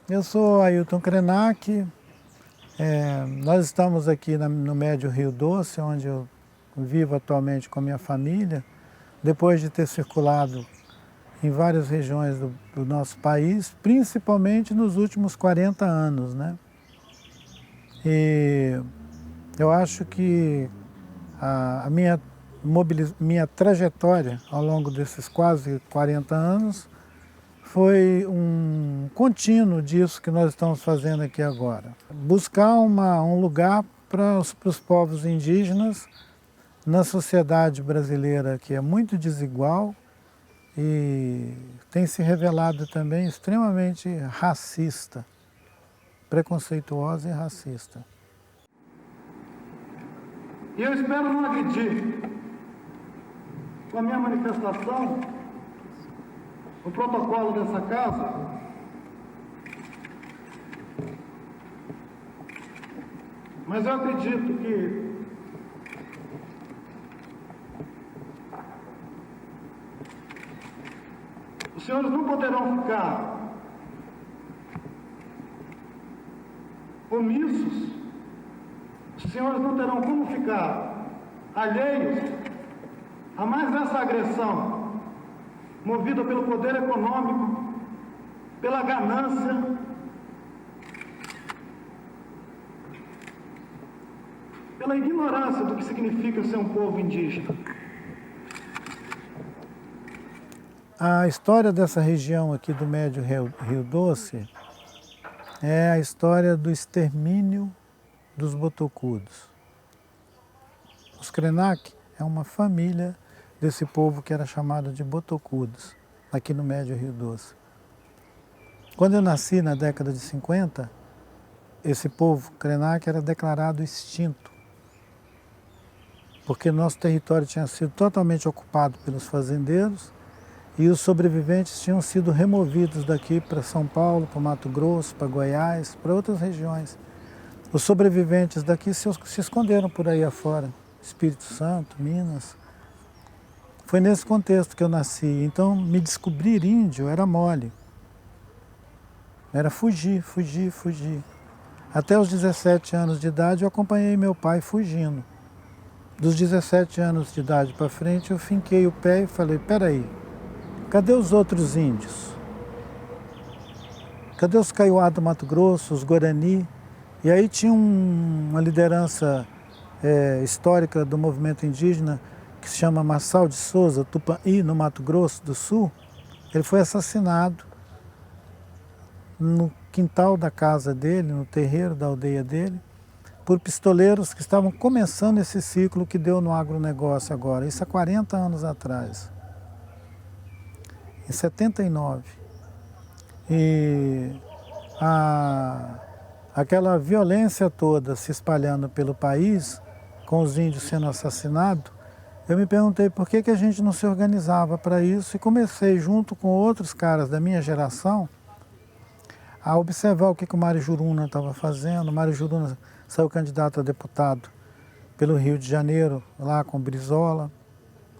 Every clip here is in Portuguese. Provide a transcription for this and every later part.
Eu sou Ailton Krenak, nós estamos aqui no Médio Rio Doce, onde eu vivo atualmente com a minha família, depois de ter circulado em várias regiões do nosso país, principalmente nos últimos 40 anos, né? E eu acho que a minha trajetória ao longo desses quase 40 anos foi um contínuo disso que nós estamos fazendo aqui agora. Buscar um lugar para os povos indígenas na sociedade brasileira, que é muito desigual e tem se revelado também extremamente racista, preconceituosa e racista. E eu espero não agredir com a minha manifestação o protocolo dessa casa, mas eu acredito que os senhores não poderão ficar omissos, os senhores não terão como ficar alheios a mais essa agressão movida pelo poder econômico, pela ganância, pela ignorância do que significa ser um povo indígena. A história dessa região aqui do Médio Rio Doce é a história do extermínio dos botocudos. Os Krenak é uma família desse povo que era chamado de botocudos, aqui no Médio Rio Doce. Quando eu nasci na década de 50, esse povo Krenak era declarado extinto, porque nosso território tinha sido totalmente ocupado pelos fazendeiros e os sobreviventes tinham sido removidos daqui para São Paulo, para Mato Grosso, para Goiás, para outras regiões. Os sobreviventes daqui se esconderam por aí afora, Espírito Santo, Minas. Foi nesse contexto que eu nasci, então me descobrir índio era mole. Era fugir, fugir, fugir. Até os 17 anos de idade eu acompanhei meu pai fugindo. Dos 17 anos de idade para frente eu finquei o pé e falei, peraí, cadê os outros índios? Cadê os Kaiowá do Mato Grosso, os Guarani? E aí tinha uma liderança histórica do movimento indígena que se chama Marçal de Souza, Tupãí, no Mato Grosso do Sul. Ele foi assassinado no quintal da casa dele, no terreiro da aldeia dele, por pistoleiros que estavam começando esse ciclo que deu no agronegócio agora, isso há 40 anos atrás, em 79. E aquela violência toda se espalhando pelo país, com os índios sendo assassinados, eu me perguntei por que a gente não se organizava para isso e comecei, junto com outros caras da minha geração, a observar o que o Mário Juruna estava fazendo. O Mário Juruna saiu candidato a deputado pelo Rio de Janeiro, lá com Brizola.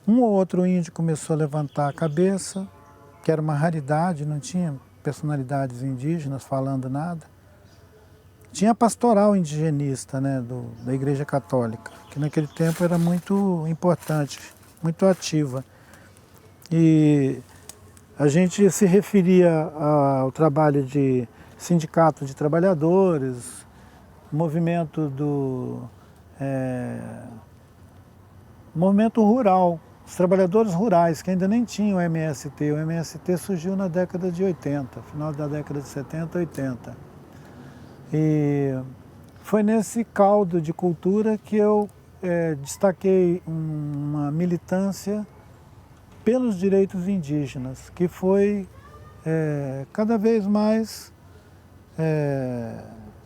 Um ou outro índio começou a levantar a cabeça, que era uma raridade, não tinha personalidades indígenas falando nada. Tinha a pastoral indigenista, né, da Igreja Católica, que naquele tempo era muito importante, muito ativa. E a gente se referia ao trabalho de sindicato de trabalhadores, movimento movimento rural, os trabalhadores rurais, que ainda nem tinham o MST. O MST surgiu na década de 80, final da década de 70, 80. E foi nesse caldo de cultura que eu destaquei uma militância pelos direitos indígenas, que foi cada vez mais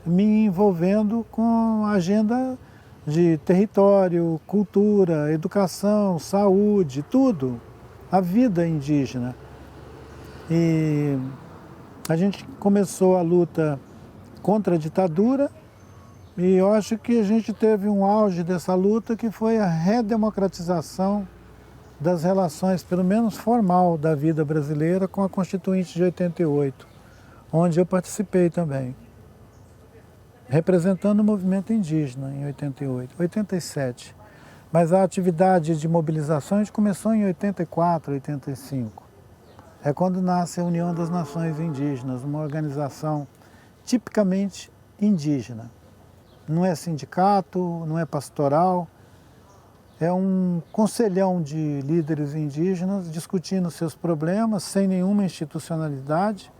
me envolvendo com a agenda de território, cultura, educação, saúde, tudo, a vida indígena. E a gente começou a luta contra a ditadura e eu acho que a gente teve um auge dessa luta que foi a redemocratização das relações, pelo menos formal, da vida brasileira com a Constituinte de 88. onde eu participei também, representando o movimento indígena em 88, 87. Mas a atividade de mobilização a gente começou em 84, 85. É quando nasce a União das Nações Indígenas, uma organização tipicamente indígena. Não é sindicato, não é pastoral, é um conselhão de líderes indígenas discutindo seus problemas sem nenhuma institucionalidade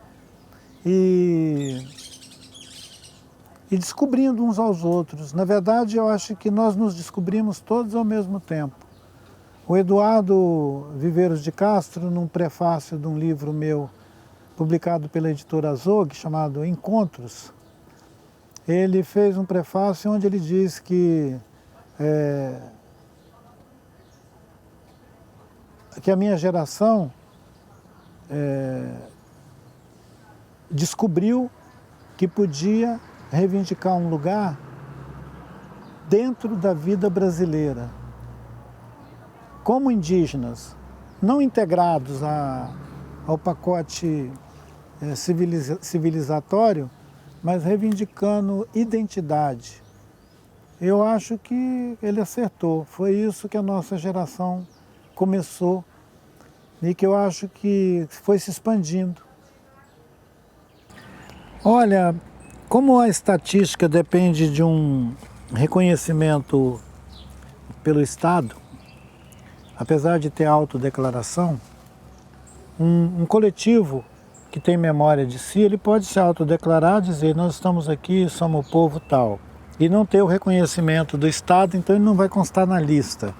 e descobrindo uns aos outros. Na verdade, eu acho que nós nos descobrimos todos ao mesmo tempo. O Eduardo Viveiros de Castro, num prefácio de um livro meu, publicado pela editora Azog, chamado Encontros, ele fez um prefácio onde ele diz que a minha geração descobriu que podia reivindicar um lugar dentro da vida brasileira, como indígenas, não integrados ao pacote civilizatório, mas reivindicando identidade. Eu acho que ele acertou, foi isso que a nossa geração começou e que eu acho que foi se expandindo. Olha, como a estatística depende de um reconhecimento pelo Estado, apesar de ter autodeclaração, um coletivo que tem memória de si, ele pode se autodeclarar, dizer nós estamos aqui, somos o povo tal, e não ter o reconhecimento do Estado, então ele não vai constar na lista.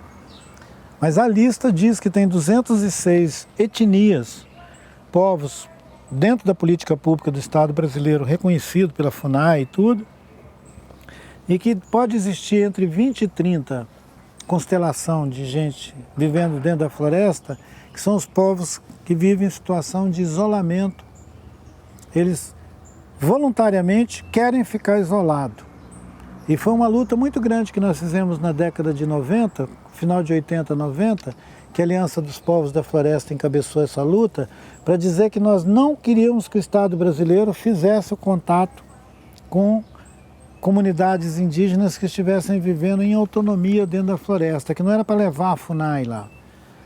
Mas a lista diz que tem 206 etnias, povos, dentro da política pública do Estado brasileiro, reconhecido pela FUNAI e tudo, e que pode existir entre 20 e 30 constelação de gente vivendo dentro da floresta, que são os povos que vivem em situação de isolamento. Eles voluntariamente querem ficar isolados. E foi uma luta muito grande que nós fizemos na década de 90, final de 80, 90, que a Aliança dos Povos da Floresta encabeçou essa luta, para dizer que nós não queríamos que o Estado brasileiro fizesse o contato com comunidades indígenas que estivessem vivendo em autonomia dentro da floresta, que não era para levar a FUNAI lá.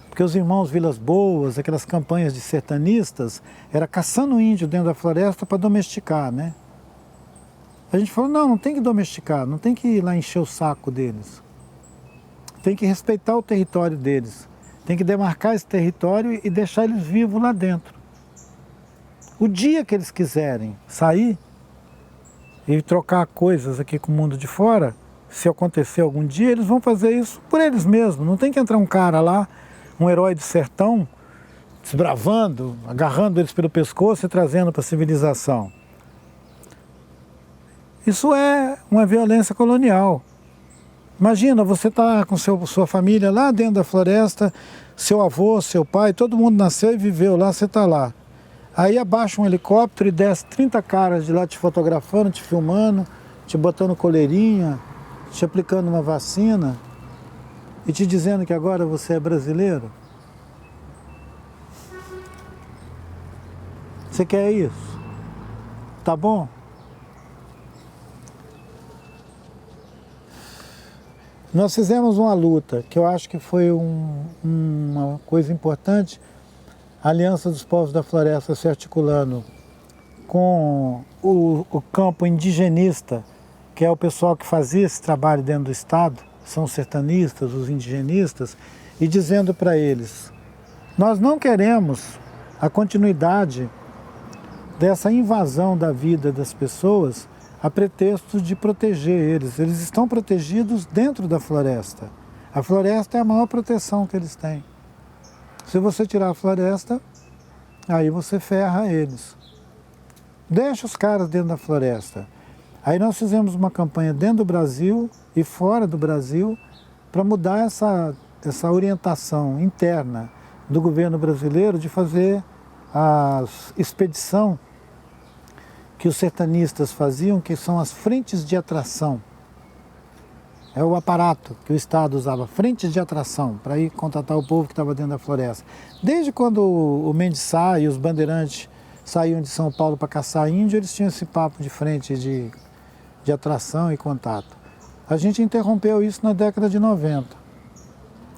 Porque os irmãos Vilas Boas, aquelas campanhas de sertanistas, era caçando índio dentro da floresta para domesticar, né? A gente falou, não tem que domesticar, não tem que ir lá encher o saco deles. Tem que respeitar o território deles. Tem que demarcar esse território e deixar eles vivos lá dentro. O dia que eles quiserem sair e trocar coisas aqui com o mundo de fora, se acontecer algum dia, eles vão fazer isso por eles mesmos. Não tem que entrar um cara lá, um herói do sertão, desbravando, agarrando eles pelo pescoço e trazendo para a civilização. Isso é uma violência colonial. Imagina, você está com sua família lá dentro da floresta, seu avô, seu pai, todo mundo nasceu e viveu lá, você está lá. Aí abaixa um helicóptero e desce 30 caras de lá te fotografando, te filmando, te botando coleirinha, te aplicando uma vacina e te dizendo que agora você é brasileiro. Você quer isso? Tá bom? Nós fizemos uma luta, que eu acho que foi uma coisa importante, a Aliança dos Povos da Floresta se articulando com o campo indigenista, que é o pessoal que fazia esse trabalho dentro do Estado, são os sertanistas, os indigenistas, e dizendo para eles, nós não queremos a continuidade dessa invasão da vida das pessoas a pretexto de proteger eles. Eles estão protegidos dentro da floresta. A floresta é a maior proteção que eles têm. Se você tirar a floresta, aí você ferra eles. Deixa os caras dentro da floresta. Aí nós fizemos uma campanha dentro do Brasil e fora do Brasil para mudar essa orientação interna do governo brasileiro de fazer a expedição que os sertanistas faziam, que são as frentes de atração. É o aparato que o Estado usava, frentes de atração, para ir contatar o povo que estava dentro da floresta. Desde quando o Mendes Sá e os bandeirantes saíam de São Paulo para caçar índio, eles tinham esse papo de frente de atração e contato. A gente interrompeu isso na década de 90.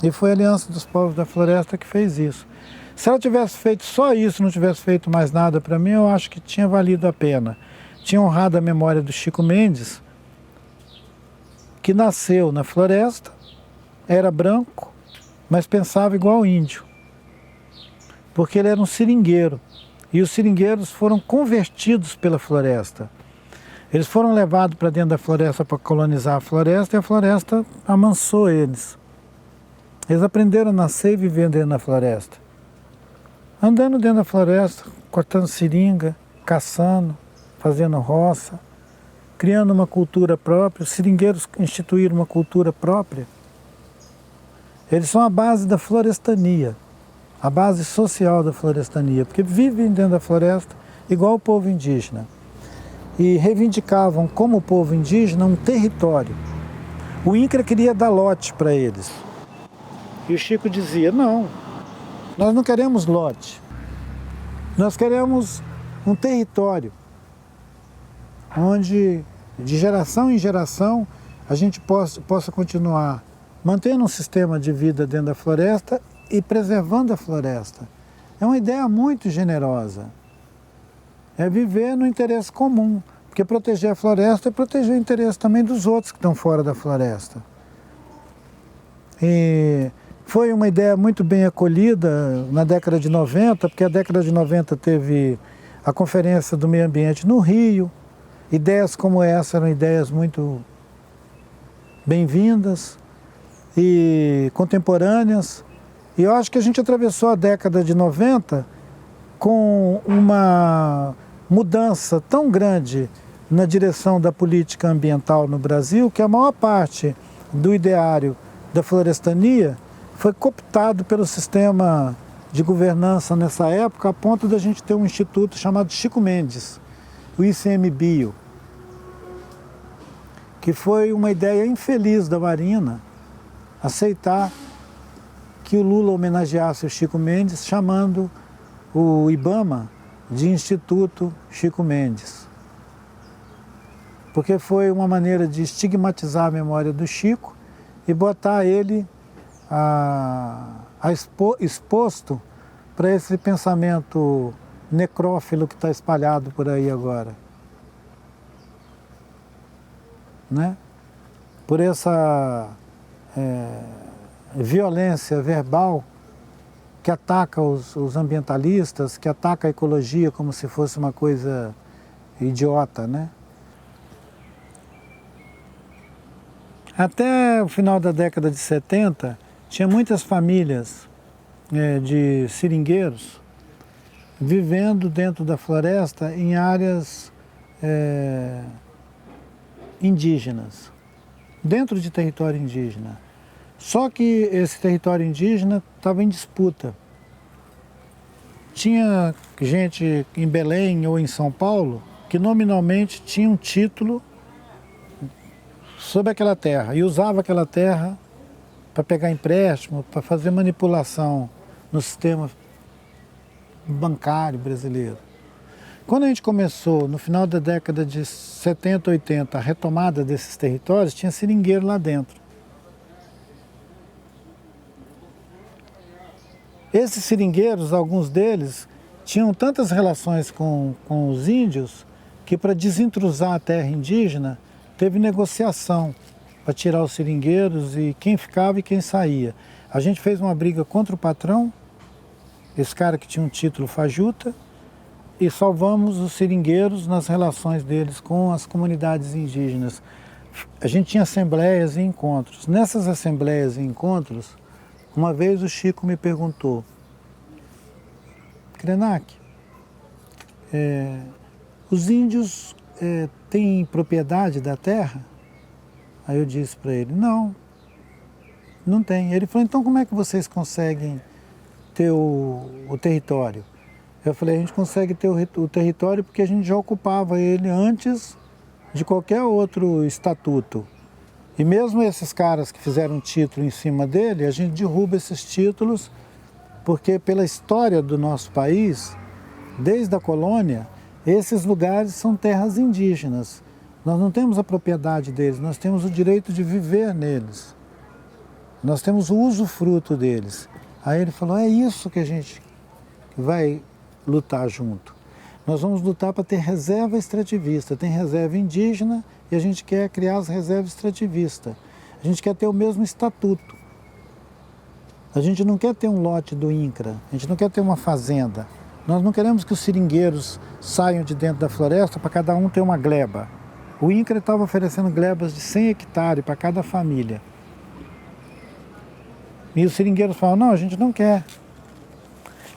E foi a Aliança dos Povos da Floresta que fez isso. Se ela tivesse feito só isso, não tivesse feito mais nada para mim, eu acho que tinha valido a pena. Tinha honrado a memória do Chico Mendes, que nasceu na floresta, era branco, mas pensava igual índio. Porque ele era um seringueiro. E os seringueiros foram convertidos pela floresta. Eles foram levados para dentro da floresta para colonizar a floresta e a floresta amansou eles. Eles aprenderam a nascer e viver dentro da floresta. Andando dentro da floresta, cortando seringa, caçando, fazendo roça, criando uma cultura própria. Os seringueiros instituíram uma cultura própria. Eles são a base da florestania, a base social da florestania, porque vivem dentro da floresta igual o povo indígena. E reivindicavam como povo indígena um território. O INCRA queria dar lote para eles. E o Chico dizia, não, nós não queremos lote, nós queremos um território onde de geração em geração a gente possa continuar mantendo um sistema de vida dentro da floresta e preservando a floresta. É uma ideia muito generosa. É viver no interesse comum, porque proteger a floresta é proteger o interesse também dos outros que estão fora da floresta. E foi uma ideia muito bem acolhida na década de 90, porque a década de 90 teve a Conferência do Meio Ambiente no Rio. Ideias como essa eram ideias muito bem-vindas e contemporâneas. E eu acho que a gente atravessou a década de 90 com uma mudança tão grande na direção da política ambiental no Brasil, que a maior parte do ideário da florestania foi cooptado pelo sistema de governança nessa época, a ponto da gente ter um instituto chamado Chico Mendes, o ICMBio, que foi uma ideia infeliz da Marina aceitar que o Lula homenageasse o Chico Mendes, chamando o IBAMA de Instituto Chico Mendes. Porque foi uma maneira de estigmatizar a memória do Chico e botar ele exposto para esse pensamento necrófilo que está espalhado por aí agora. Né? Por essa violência verbal que ataca os ambientalistas, que ataca a ecologia como se fosse uma coisa idiota, né? Até o final da década de 70, tinha muitas famílias de seringueiros vivendo dentro da floresta em áreas indígenas, dentro de território indígena. Só que esse território indígena estava em disputa. Tinha gente em Belém ou em São Paulo que nominalmente tinha um título sobre aquela terra e usava aquela terra para pegar empréstimo, para fazer manipulação no sistema bancário brasileiro. Quando a gente começou, no final da década de 70, 80, a retomada desses territórios, tinha seringueiro lá dentro. Esses seringueiros, alguns deles, tinham tantas relações com os índios que para desintrusar a terra indígena, teve negociação para tirar os seringueiros e quem ficava e quem saía. A gente fez uma briga contra o patrão, esse cara que tinha um título fajuta, e salvamos os seringueiros nas relações deles com as comunidades indígenas. A gente tinha assembleias e encontros. Nessas assembleias e encontros, uma vez o Chico me perguntou, Krenak, os índios têm propriedade da terra? Aí eu disse para ele, não tem. Ele falou, então como é que vocês conseguem ter o território? Eu falei, a gente consegue ter o território porque a gente já ocupava ele antes de qualquer outro estatuto. E mesmo esses caras que fizeram um título em cima dele, a gente derruba esses títulos porque pela história do nosso país, desde a colônia, esses lugares são terras indígenas. Nós não temos a propriedade deles, nós temos o direito de viver neles. Nós temos o usufruto deles. Aí ele falou, é isso que a gente vai lutar junto. Nós vamos lutar para ter reserva extrativista. Tem reserva indígena e a gente quer criar as reservas extrativistas. A gente quer ter o mesmo estatuto. A gente não quer ter um lote do INCRA, a gente não quer ter uma fazenda. Nós não queremos que os seringueiros saiam de dentro da floresta para cada um ter uma gleba. O INCRA estava oferecendo glebas de 100 hectares para cada família. E os seringueiros falavam, não, a gente não quer.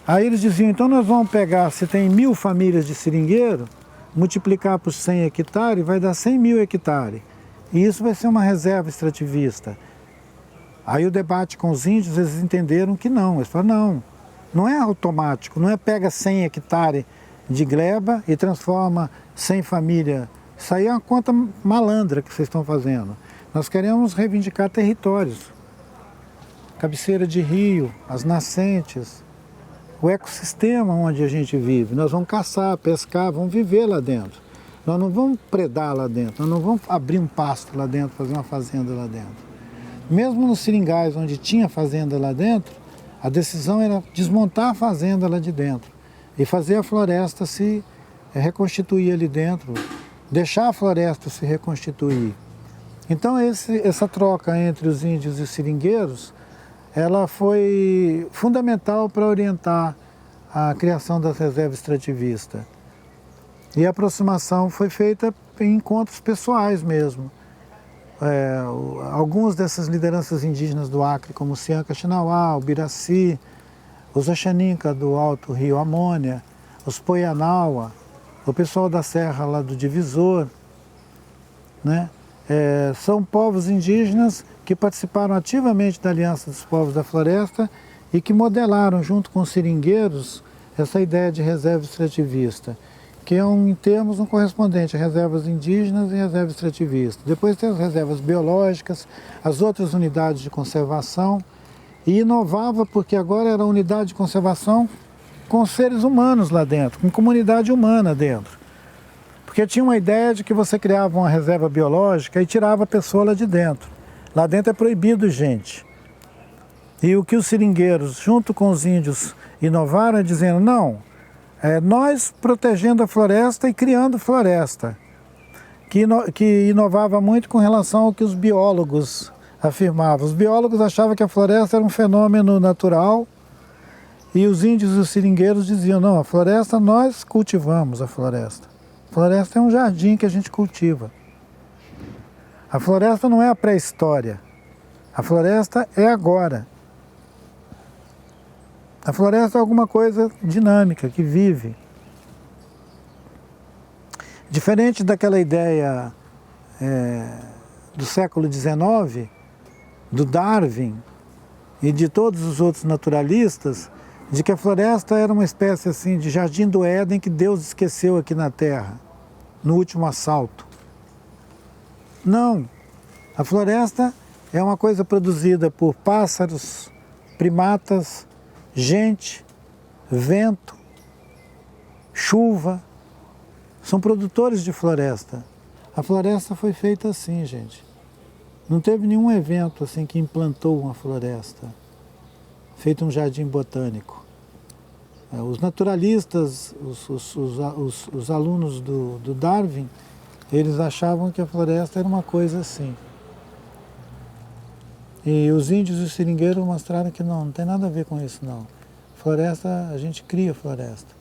Aí eles diziam, então nós vamos pegar, se tem 1000 famílias de seringueiro, multiplicar por 100 hectares, vai dar 100 mil hectares. E isso vai ser uma reserva extrativista. Aí o debate com os índios, eles entenderam que não. Eles falaram, não é automático, não é pega 100 hectares de gleba e transforma 100 famílias. Isso aí é uma conta malandra que vocês estão fazendo. Nós queremos reivindicar territórios. Cabeceira de rio, as nascentes, o ecossistema onde a gente vive. Nós vamos caçar, pescar, vamos viver lá dentro. Nós não vamos predar lá dentro, nós não vamos abrir um pasto lá dentro, fazer uma fazenda lá dentro. Mesmo nos seringais, onde tinha fazenda lá dentro, a decisão era desmontar a fazenda lá de dentro e fazer a floresta se reconstituir ali dentro, deixar a floresta se reconstituir. Então essa troca entre os índios e os seringueiros, ela foi fundamental para orientar a criação das reservas extrativistas. E a aproximação foi feita em encontros pessoais mesmo. Algumas dessas lideranças indígenas do Acre, como o Sianca Xinauá, o Biraci, os Axaninca do Alto Rio Amônia, os Poianaua, o pessoal da Serra lá do Divisor, né? São povos indígenas que participaram ativamente da Aliança dos Povos da Floresta e que modelaram, junto com os seringueiros, essa ideia de reserva extrativista, que é em termos um correspondente a reservas indígenas e reservas extrativistas. Depois tem as reservas biológicas, as outras unidades de conservação, e inovava porque agora era unidade de conservação com seres humanos lá dentro, com comunidade humana dentro. Porque tinha uma ideia de que você criava uma reserva biológica e tirava a pessoa lá de dentro. Lá dentro é proibido gente. E o que os seringueiros, junto com os índios, inovaram é dizendo, não, nós protegendo a floresta e criando floresta. Que inovava muito com relação ao que os biólogos afirmavam. Os biólogos achavam que a floresta era um fenômeno natural e os índios e os seringueiros diziam, não, a floresta, nós cultivamos a floresta. A floresta é um jardim que a gente cultiva. A floresta não é a pré-história. A floresta é agora. A floresta é alguma coisa dinâmica, que vive. Diferente daquela ideia do século XIX, do Darwin e de todos os outros naturalistas, de que a floresta era uma espécie assim de jardim do Éden que Deus esqueceu aqui na Terra, no último assalto. Não, a floresta é uma coisa produzida por pássaros, primatas, gente, vento, chuva, são produtores de floresta. A floresta foi feita assim, gente. Não teve nenhum evento assim que implantou uma floresta, feito um jardim botânico. Os naturalistas, os alunos do Darwin, eles achavam que a floresta era uma coisa assim. E os índios e os seringueiros mostraram que não tem nada a ver com isso não. Floresta, a gente cria floresta.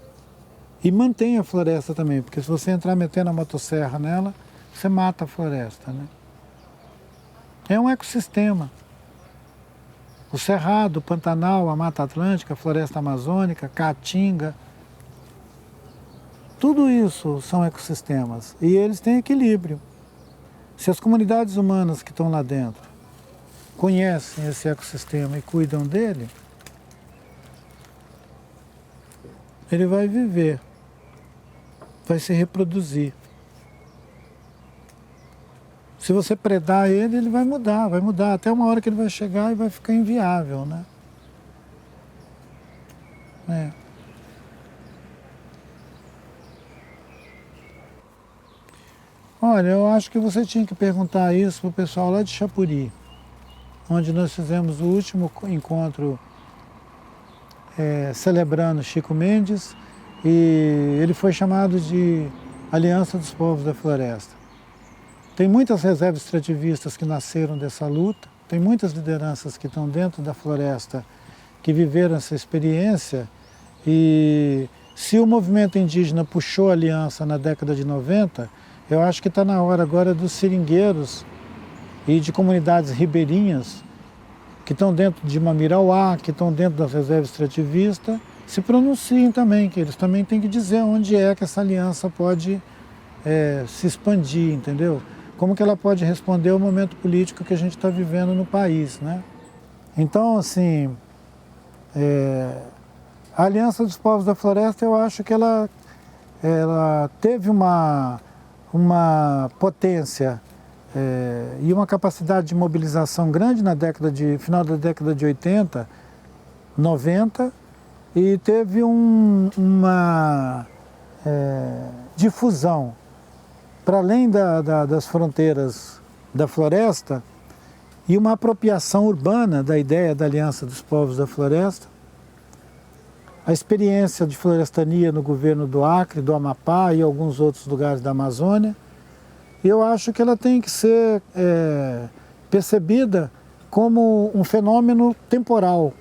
E mantém a floresta também, porque se você entrar metendo a motosserra nela, você mata a floresta, né? É um ecossistema. O Cerrado, o Pantanal, a Mata Atlântica, a Floresta Amazônica, a Caatinga, tudo isso são ecossistemas e eles têm equilíbrio. Se as comunidades humanas que estão lá dentro conhecem esse ecossistema e cuidam dele, ele vai viver, vai se reproduzir. Se você predar ele, ele vai mudar, até uma hora que ele vai chegar e vai ficar inviável, né? Olha, eu acho que você tinha que perguntar isso para o pessoal lá de Chapuri, onde nós fizemos o último encontro celebrando Chico Mendes, e ele foi chamado de Aliança dos Povos da Floresta. Tem muitas reservas extrativistas que nasceram dessa luta, tem muitas lideranças que estão dentro da floresta que viveram essa experiência, e se o movimento indígena puxou a aliança na década de 90, eu acho que está na hora agora dos seringueiros e de comunidades ribeirinhas que estão dentro de Mamirauá, que estão dentro das reservas extrativistas, se pronunciem também, que eles também têm que dizer onde é que essa aliança pode se expandir, entendeu? Como que ela pode responder ao momento político que a gente está vivendo no país, né? Então, assim, a Aliança dos Povos da Floresta, eu acho que ela teve uma potência e uma capacidade de mobilização grande na final da década de 80, 90, e teve uma difusão para além das fronteiras da floresta e uma apropriação urbana da ideia da Aliança dos Povos da Floresta. A experiência de florestania no governo do Acre, do Amapá e alguns outros lugares da Amazônia. E eu acho que ela tem que ser percebida como um fenômeno temporal.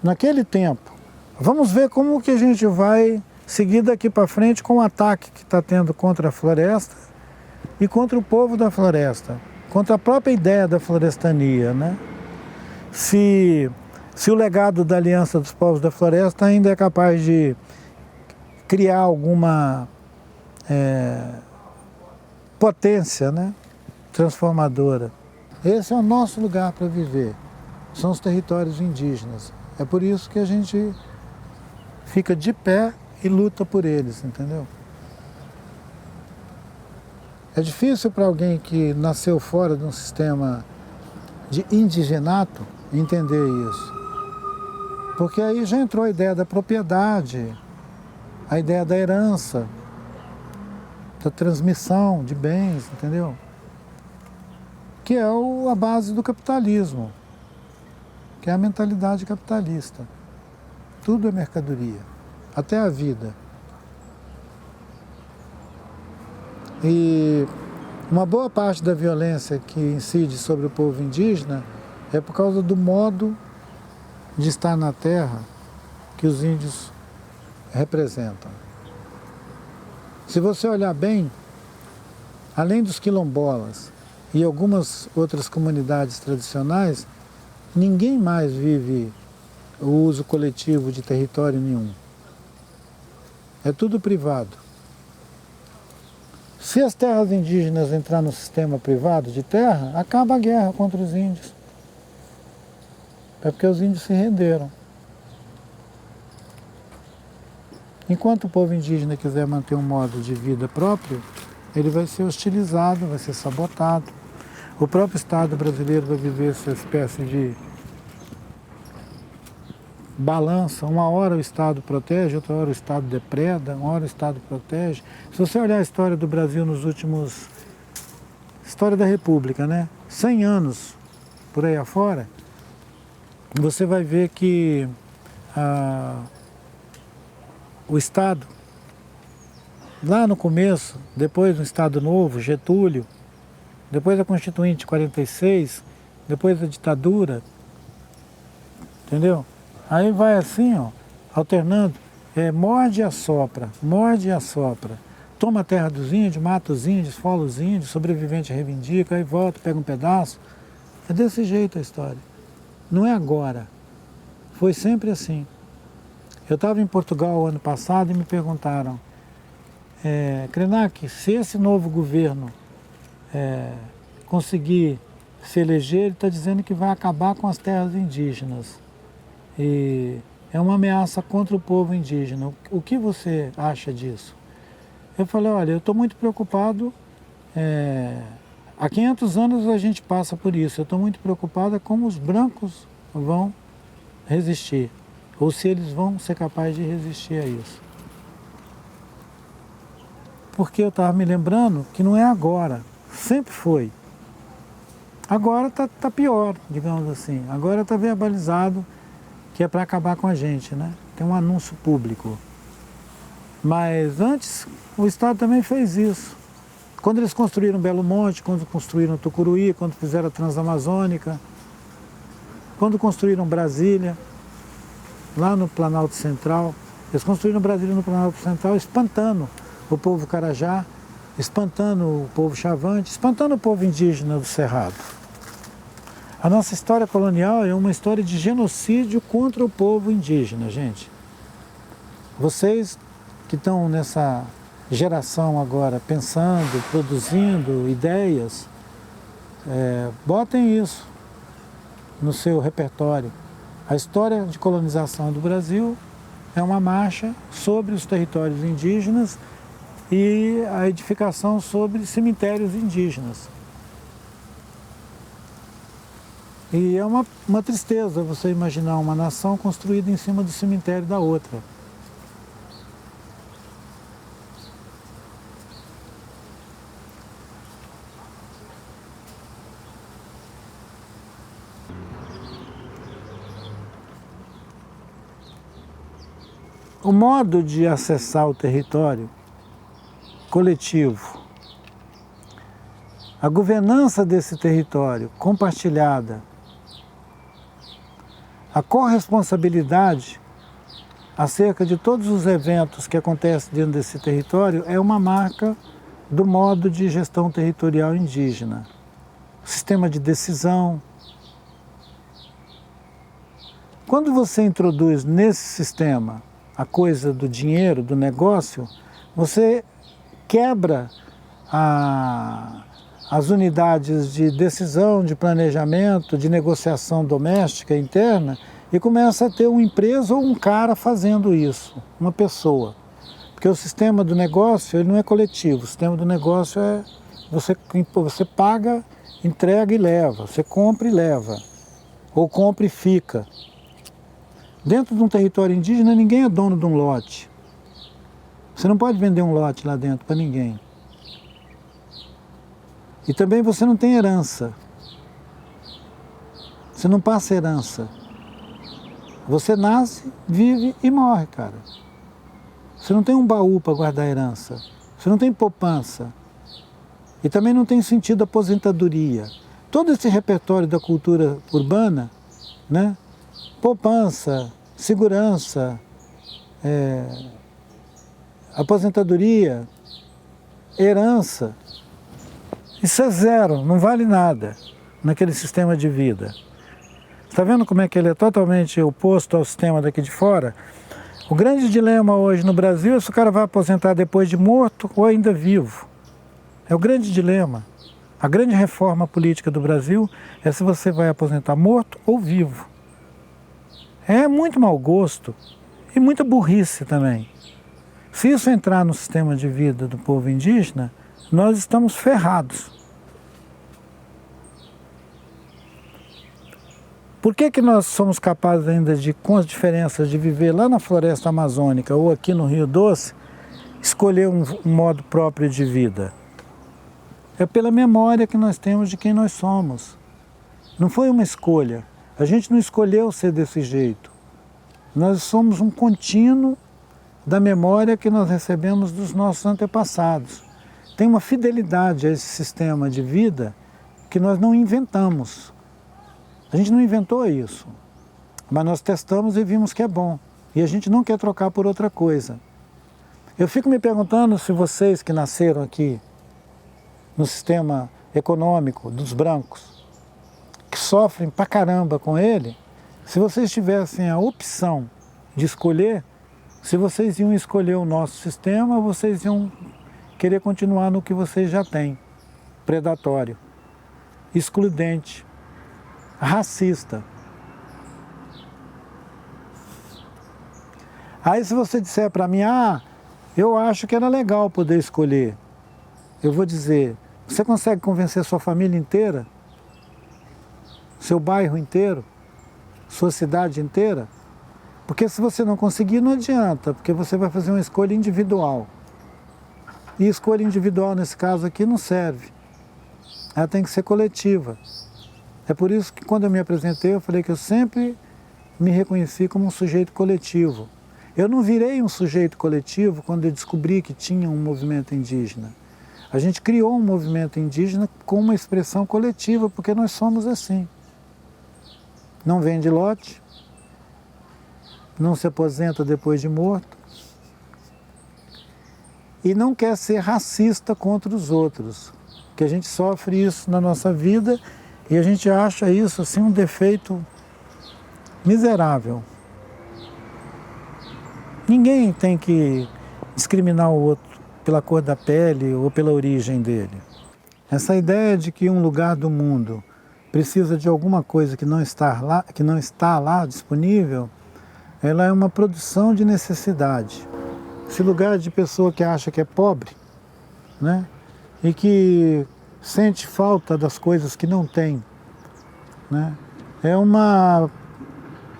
Naquele tempo, vamos ver como que a gente vai seguir daqui para frente com o ataque que está tendo contra a floresta e contra o povo da floresta, contra a própria ideia da florestania, né? Se o legado da Aliança dos Povos da Floresta ainda é capaz de criar alguma potência, né, transformadora. Esse é o nosso lugar para viver, são os territórios indígenas. É por isso que a gente fica de pé e luta por eles, entendeu? É difícil para alguém que nasceu fora de um sistema de indigenato entender isso. Porque aí já entrou a ideia da propriedade, a ideia da herança, da transmissão de bens, entendeu? Que é a base do capitalismo, que é a mentalidade capitalista. Tudo é mercadoria, até a vida. E uma boa parte da violência que incide sobre o povo indígena é por causa do modo de estar na terra que os índios representam. Se você olhar bem, além dos quilombolas e algumas outras comunidades tradicionais, ninguém mais vive o uso coletivo de território nenhum. É tudo privado. Se as terras indígenas entrar no sistema privado de terra, acaba a guerra contra os índios. É porque os índios se renderam. Enquanto o povo indígena quiser manter um modo de vida próprio, ele vai ser hostilizado, vai ser sabotado. O próprio Estado brasileiro vai viver essa espécie de balança. Uma hora o Estado protege, outra hora o Estado depreda, uma hora o Estado protege. Se você olhar a história do Brasil nos últimos... História da República, né? 100 anos por aí afora, você vai ver que o Estado, lá no começo, depois do Estado Novo, Getúlio, depois da Constituinte de 46, depois da ditadura, entendeu? Aí vai assim, ó, alternando, morde e assopra, morde e assopra. Toma a terra dos índios, mata os índios, fola os índios, sobrevivente reivindica, aí volta, pega um pedaço. É desse jeito a história. Não é agora. Foi sempre assim. Eu estava em Portugal ano passado e me perguntaram, Krenak, se esse novo governo conseguir se eleger, ele está dizendo que vai acabar com as terras indígenas. E é uma ameaça contra o povo indígena. O que você acha disso? Eu falei, olha, eu estou muito preocupado, há 500 anos a gente passa por isso, eu estou muito preocupada como os brancos vão resistir, ou se eles vão ser capazes de resistir a isso. porque eu estava me lembrando que não é agora, sempre foi. Agora tá pior, digamos assim. Agora está verbalizado que é para acabar com a gente, né? Tem um anúncio público. Mas antes o Estado também fez isso. Quando eles construíram Belo Monte, quando construíram Tucuruí, quando fizeram a Transamazônica, quando construíram Brasília, lá no Planalto Central, eles construíram Brasília no Planalto Central espantando o povo Carajá, espantando o povo Chavante, espantando o povo indígena do Cerrado. A nossa história colonial é uma história de genocídio contra o povo indígena, gente. Vocês que estão nessa geração agora pensando, produzindo ideias, botem isso no seu repertório. A história de colonização do Brasil é uma marcha sobre os territórios indígenas e a edificação sobre cemitérios indígenas. E é uma tristeza você imaginar uma nação construída em cima do cemitério da outra. O modo de acessar o território coletivo, a governança desse território compartilhada, a corresponsabilidade acerca de todos os eventos que acontecem dentro desse território é uma marca do modo de gestão territorial indígena. O sistema de decisão. Quando você introduz nesse sistema a coisa do dinheiro, do negócio, você quebra as unidades de decisão, de planejamento, de negociação doméstica interna e começa a ter uma empresa ou um cara fazendo isso, uma pessoa. Porque o sistema do negócio ele não é coletivo, o sistema do negócio é você paga, entrega e leva, você compra e leva, ou compra e fica. Dentro de um território indígena ninguém é dono de um lote. Você não pode vender um lote lá dentro para ninguém. E também você não tem herança. Você não passa herança. Você nasce, vive e morre, cara. Você não tem um baú para guardar herança. Você não tem poupança. E também não tem sentido aposentadoria. Todo esse repertório da cultura urbana, né? Poupança, segurança, aposentadoria, herança. Isso é zero, não vale nada naquele sistema de vida. Está vendo como é que ele é totalmente oposto ao sistema daqui de fora? O grande dilema hoje no Brasil é se o cara vai aposentar depois de morto ou ainda vivo. É o grande dilema. A grande reforma política do Brasil é se você vai aposentar morto ou vivo. É muito mau gosto e muita burrice também. Se isso entrar no sistema de vida do povo indígena, nós estamos ferrados. Por que nós somos capazes ainda de, com as diferenças de viver lá na floresta amazônica ou aqui no Rio Doce, escolher um modo próprio de vida? É pela memória que nós temos de quem nós somos. Não foi uma escolha. A gente não escolheu ser desse jeito. Nós somos um contínuo da memória que nós recebemos dos nossos antepassados. Tem uma fidelidade a esse sistema de vida que nós não inventamos. A gente não inventou isso, mas nós testamos e vimos que é bom. E a gente não quer trocar por outra coisa. Eu fico me perguntando se vocês que nasceram aqui no sistema econômico dos brancos, que sofrem pra caramba com ele, se vocês tivessem a opção de escolher, se vocês iam escolher o nosso sistema, vocês iam querer continuar no que vocês já têm, predatório, excludente, racista. Aí se você disser para mim, eu acho que era legal poder escolher, eu vou dizer, você consegue convencer sua família inteira? Seu bairro inteiro? Sua cidade inteira? Porque se você não conseguir, não adianta, porque você vai fazer uma escolha individual. E escolha individual, nesse caso aqui, não serve. Ela tem que ser coletiva. É por isso que quando eu me apresentei, eu falei que eu sempre me reconheci como um sujeito coletivo. Eu não virei um sujeito coletivo quando eu descobri que tinha um movimento indígena. A gente criou um movimento indígena com uma expressão coletiva, porque nós somos assim. Não vende lote, não se aposenta depois de morto e não quer ser racista contra os outros, que a gente sofre isso na nossa vida e a gente acha isso assim um defeito miserável. Ninguém tem que discriminar o outro pela cor da pele ou pela origem dele. Essa ideia de que um lugar do mundo precisa de alguma coisa que não está lá disponível, ela é uma produção de necessidade. Esse lugar de pessoa que acha que é pobre, né? E que sente falta das coisas que não tem, né? É uma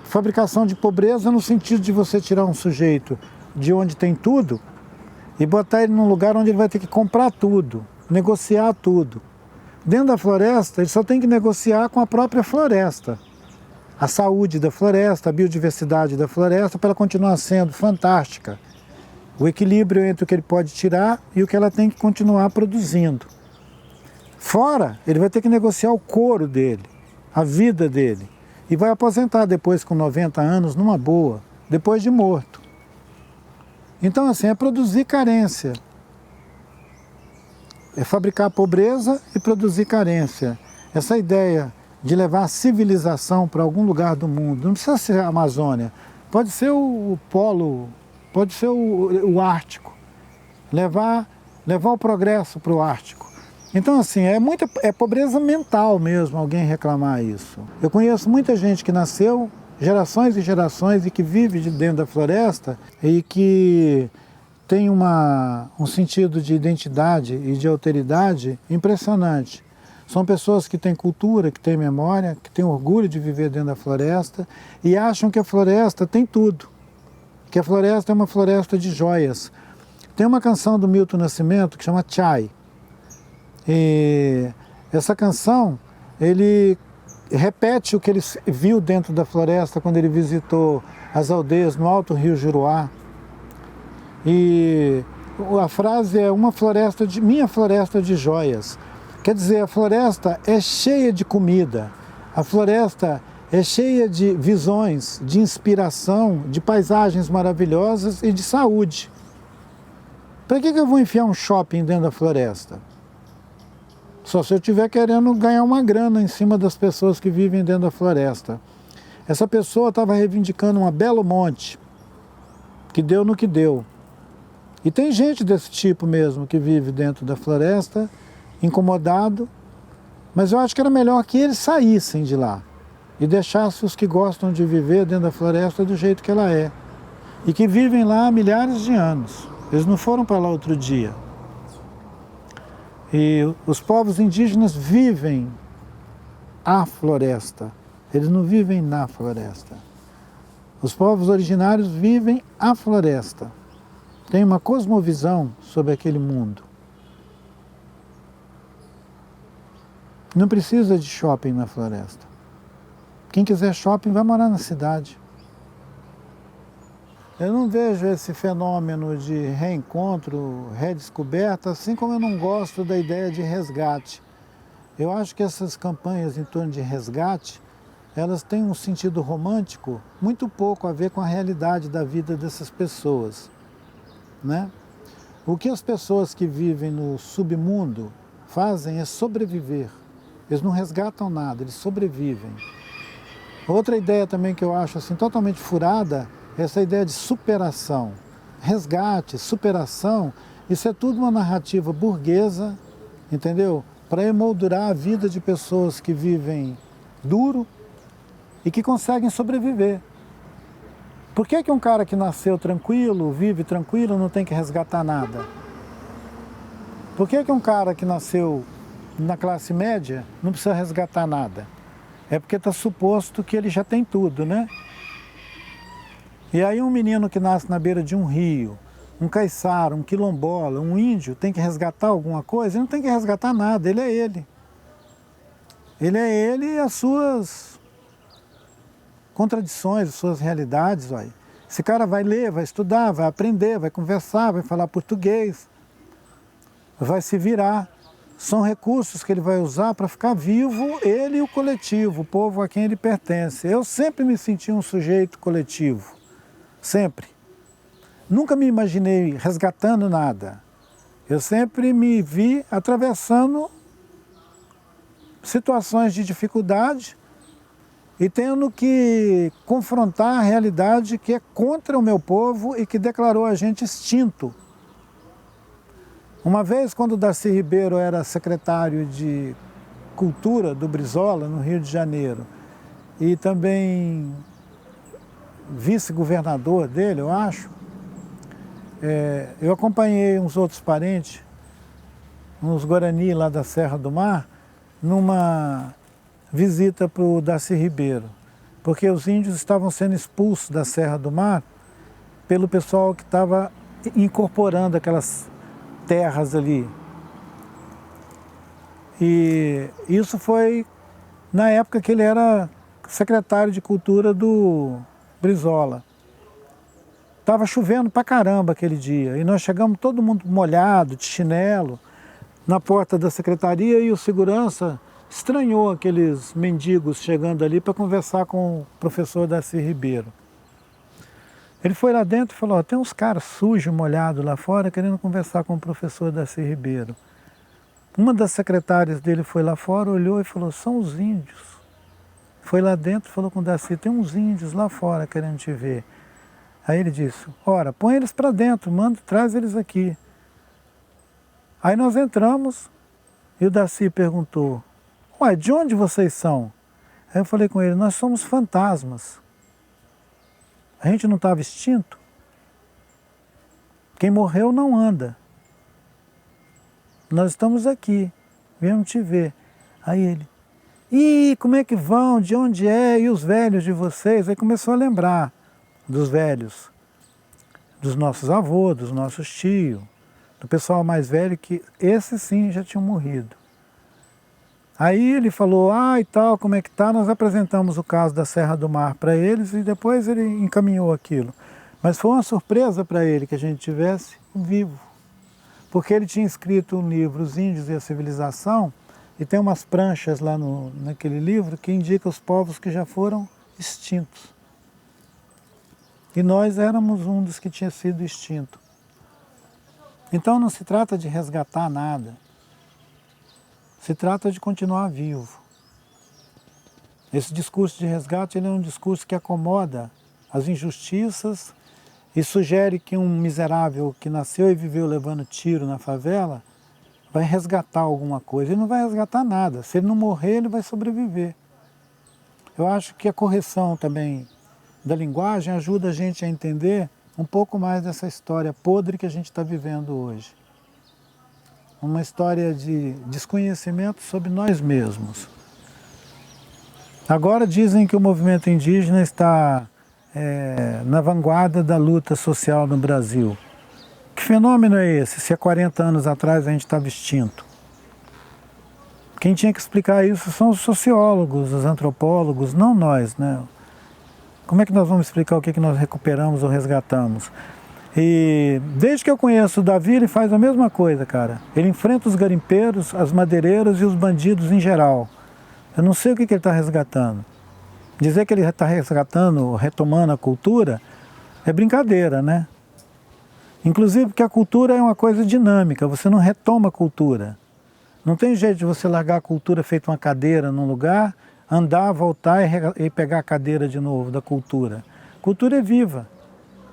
fabricação de pobreza no sentido de você tirar um sujeito de onde tem tudo e botar ele num lugar onde ele vai ter que comprar tudo, negociar tudo. Dentro da floresta, ele só tem que negociar com a própria floresta. A saúde da floresta, a biodiversidade da floresta, para ela continuar sendo fantástica. O equilíbrio entre o que ele pode tirar e o que ela tem que continuar produzindo. Fora, ele vai ter que negociar o couro dele, a vida dele. E vai aposentar depois com 90 anos numa boa, depois de morto. Então, assim, é produzir carência. É fabricar pobreza e produzir carência. Essa ideia de levar a civilização para algum lugar do mundo, não precisa ser a Amazônia, pode ser o Polo, pode ser o Ártico. Levar o progresso para o Ártico. Então, assim, é pobreza mental mesmo alguém reclamar isso. Eu conheço muita gente que nasceu gerações e gerações e que vive dentro da floresta e que tem um sentido de identidade e de alteridade impressionante. São pessoas que têm cultura, que têm memória, que têm orgulho de viver dentro da floresta e acham que a floresta tem tudo, que a floresta é uma floresta de joias. Tem uma canção do Milton Nascimento que chama Chai. E essa canção, ele repete o que ele viu dentro da floresta quando ele visitou as aldeias no Alto Rio Juruá. E a frase é minha floresta de joias. Quer dizer, a floresta é cheia de comida, a floresta é cheia de visões, de inspiração, de paisagens maravilhosas e de saúde. Para que eu vou enfiar um shopping dentro da floresta? Só se eu estiver querendo ganhar uma grana em cima das pessoas que vivem dentro da floresta. Essa pessoa estava reivindicando uma Belo Monte, que deu no que deu. E tem gente desse tipo mesmo que vive dentro da floresta, incomodado, mas eu acho que era melhor que eles saíssem de lá e deixassem os que gostam de viver dentro da floresta do jeito que ela é. E que vivem lá há milhares de anos. Eles não foram para lá outro dia. E os povos indígenas vivem a floresta, eles não vivem na floresta. Os povos originários vivem a floresta, têm uma cosmovisão sobre aquele mundo. Não precisa de shopping na floresta. Quem quiser shopping vai morar na cidade. Eu não vejo esse fenômeno de reencontro, redescoberta, assim como eu não gosto da ideia de resgate. Eu acho que essas campanhas em torno de resgate, elas têm um sentido romântico muito pouco a ver com a realidade da vida dessas pessoas, né? O que as pessoas que vivem no submundo fazem é sobreviver. Eles não resgatam nada, eles sobrevivem. Outra ideia também que eu acho assim, totalmente furada, essa ideia de superação, resgate, superação, isso é tudo uma narrativa burguesa, entendeu? Para emoldurar a vida de pessoas que vivem duro e que conseguem sobreviver. Por que um cara que nasceu tranquilo, vive tranquilo, não tem que resgatar nada? Por que um cara que nasceu na classe média não precisa resgatar nada? É porque está suposto que ele já tem tudo, né? E aí um menino que nasce na beira de um rio, um caiçara, um quilombola, um índio tem que resgatar alguma coisa, ele não tem que resgatar nada, ele é ele. Ele é ele e as suas contradições, as suas realidades. Vai. Esse cara vai ler, vai estudar, vai aprender, vai conversar, vai falar português, vai se virar. São recursos que ele vai usar para ficar vivo, ele e o coletivo, o povo a quem ele pertence. Eu sempre me senti um sujeito coletivo, sempre. Nunca me imaginei resgatando nada. Eu sempre me vi atravessando situações de dificuldade e tendo que confrontar a realidade que é contra o meu povo e que declarou a gente extinto. Uma vez, quando o Darcy Ribeiro era secretário de Cultura do Brizola, no Rio de Janeiro, e também vice-governador dele, eu acho, eu acompanhei uns outros parentes, uns Guarani lá da Serra do Mar, numa visita para o Darcy Ribeiro, porque os índios estavam sendo expulsos da Serra do Mar pelo pessoal que estava incorporando aquelas terras ali. E isso foi na época que ele era secretário de Cultura do Brizola. Estava chovendo pra caramba aquele dia e nós chegamos todo mundo molhado, de chinelo, na porta da secretaria e o segurança estranhou aqueles mendigos chegando ali para conversar com o professor Darcy Ribeiro. Ele foi lá dentro e falou, ó, tem uns caras sujos, molhados lá fora, querendo conversar com o professor Darcy Ribeiro. Uma das secretárias dele foi lá fora, olhou e falou, são os índios. Foi lá dentro e falou com o Darcy, tem uns índios lá fora querendo te ver. Aí ele disse, ora, põe eles para dentro, traz eles aqui. Aí nós entramos e o Darcy perguntou, ué, de onde vocês são? Aí eu falei com ele, nós somos fantasmas. A gente não estava extinto? Quem morreu não anda. Nós estamos aqui, viemos te ver. Aí ele, ih, como é que vão, de onde é, e os velhos de vocês? Aí começou a lembrar dos velhos, dos nossos avôs, dos nossos tios, do pessoal mais velho, que esses sim já tinham morrido. Aí ele falou, e tal, como é que tá? Nós apresentamos o caso da Serra do Mar para eles e depois ele encaminhou aquilo. Mas foi uma surpresa para ele que a gente tivesse vivo. Porque ele tinha escrito um livro, Os Índios e a Civilização, e tem umas pranchas lá naquele livro que indicam os povos que já foram extintos. E nós éramos um dos que tinha sido extinto. Então não se trata de resgatar nada. Se trata de continuar vivo. Esse discurso de resgate ele é um discurso que acomoda as injustiças e sugere que um miserável que nasceu e viveu levando tiro na favela vai resgatar alguma coisa. Ele não vai resgatar nada. Se ele não morrer, ele vai sobreviver. Eu acho que a correção também da linguagem ajuda a gente a entender um pouco mais dessa história podre que a gente está vivendo hoje. Uma história de desconhecimento sobre nós mesmos. Agora dizem que o movimento indígena está na vanguarda da luta social no Brasil. Que fenômeno é esse, se há 40 anos atrás a gente estava extinto? Quem tinha que explicar isso são os sociólogos, os antropólogos, não nós, né? Como é que nós vamos explicar o que nós recuperamos ou resgatamos? E desde que eu conheço o Davi, ele faz a mesma coisa, cara. Ele enfrenta os garimpeiros, as madeireiras e os bandidos em geral. Eu não sei o que ele está resgatando. Dizer que ele está resgatando, retomando a cultura, é brincadeira, né? Inclusive porque a cultura é uma coisa dinâmica, você não retoma a cultura. Não tem jeito de você largar a cultura feita uma cadeira num lugar, andar, voltar e pegar a cadeira de novo da cultura. Cultura é viva.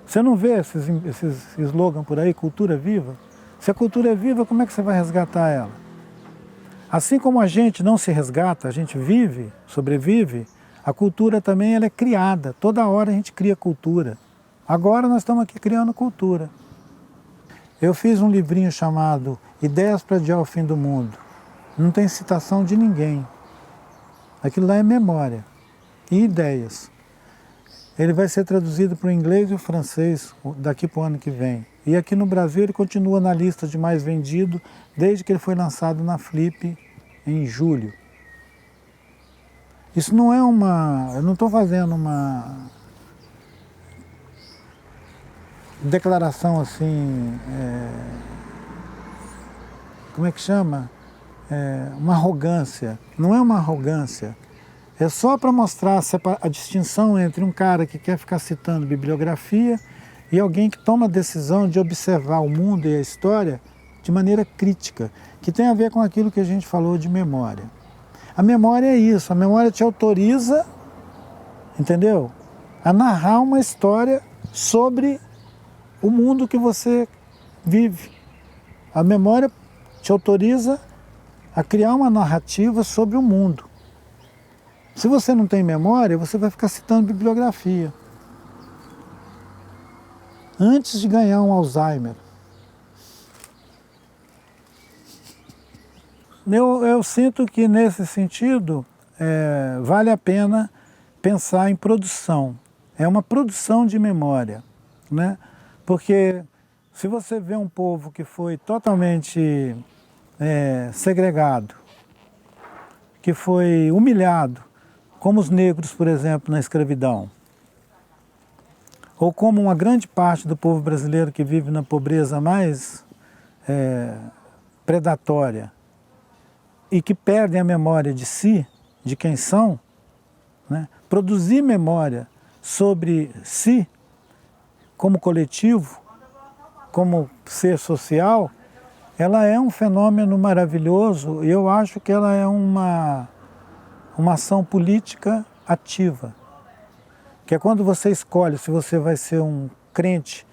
Você não vê esses slogans por aí, cultura viva? Se a cultura é viva, como é que você vai resgatar ela? Assim como a gente não se resgata, a gente vive, sobrevive, a cultura também ela é criada. Toda hora a gente cria cultura. Agora nós estamos aqui criando cultura. Eu fiz um livrinho chamado Ideias para Adiar o Fim do Mundo. Não tem citação de ninguém. Aquilo lá é memória e ideias. ele vai ser traduzido para o inglês e o francês daqui para o ano que vem. E aqui no Brasil ele continua na lista de mais vendido desde que ele foi lançado na Flip em julho. Isso não é uma... eu não estou fazendo uma declaração assim... como é que chama? Uma arrogância. Não é uma arrogância. É só para mostrar a distinção entre um cara que quer ficar citando bibliografia e alguém que toma a decisão de observar o mundo e a história de maneira crítica, que tem a ver com aquilo que a gente falou de memória. A memória é isso, a memória te autoriza, entendeu? A narrar uma história sobre o mundo que você vive. A memória te autoriza a criar uma narrativa sobre o mundo. Se você não tem memória, você vai ficar citando bibliografia. Antes de ganhar um Alzheimer. Eu sinto que nesse sentido vale a pena pensar em produção. É uma produção de memória, né? Porque se você vê um povo que foi totalmente segregado, que foi humilhado, como os negros, por exemplo, na escravidão, ou como uma grande parte do povo brasileiro que vive na pobreza mais predatória e que perdem a memória de si, de quem são, né? Produzir memória sobre si como coletivo, como ser social, ela é um fenômeno maravilhoso e eu acho que ela é uma ação política ativa. Que é quando você escolhe se você vai ser um crente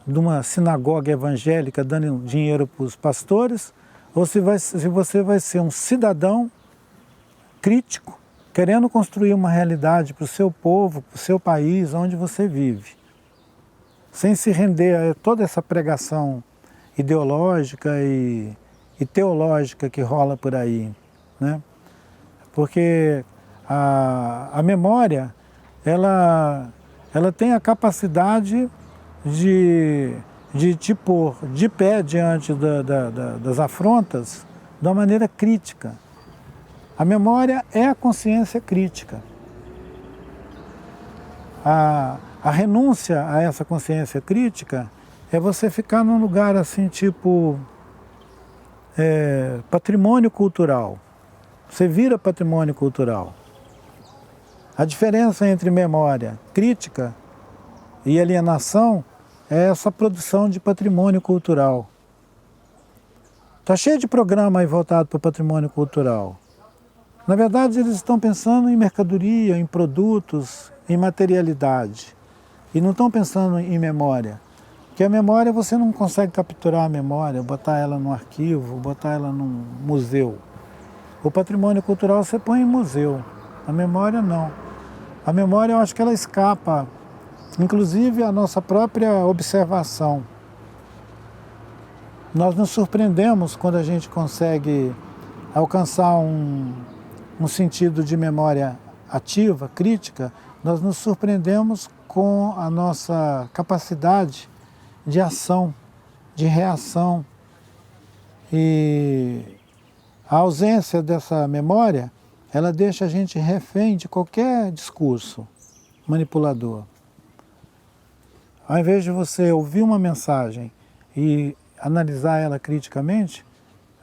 de uma sinagoga evangélica dando dinheiro para os pastores, ou se você vai ser um cidadão crítico, querendo construir uma realidade para o seu povo, para o seu país, onde você vive. Sem se render a toda essa pregação ideológica e teológica que rola por aí, né? Porque a memória, ela tem a capacidade de te pôr de pé diante das afrontas de uma maneira crítica. A memória é a consciência crítica. A renúncia a essa consciência crítica é você ficar num lugar assim, tipo, patrimônio cultural. Você vira patrimônio cultural. A diferença entre memória crítica e alienação é essa produção de patrimônio cultural. Está cheio de programa aí voltado para o patrimônio cultural. Na verdade, eles estão pensando em mercadoria, em produtos, em materialidade. E não estão pensando em memória. Porque a memória, você não consegue capturar a memória, botar ela num arquivo, botar ela num museu. O patrimônio cultural você põe em museu. A memória, não. A memória, eu acho que ela escapa, inclusive, a nossa própria observação. Nós nos surpreendemos quando a gente consegue alcançar um sentido de memória ativa, crítica, nós nos surpreendemos com a nossa capacidade de ação, de reação. E a ausência dessa memória, ela deixa a gente refém de qualquer discurso manipulador. Ao invés de você ouvir uma mensagem e analisar ela criticamente,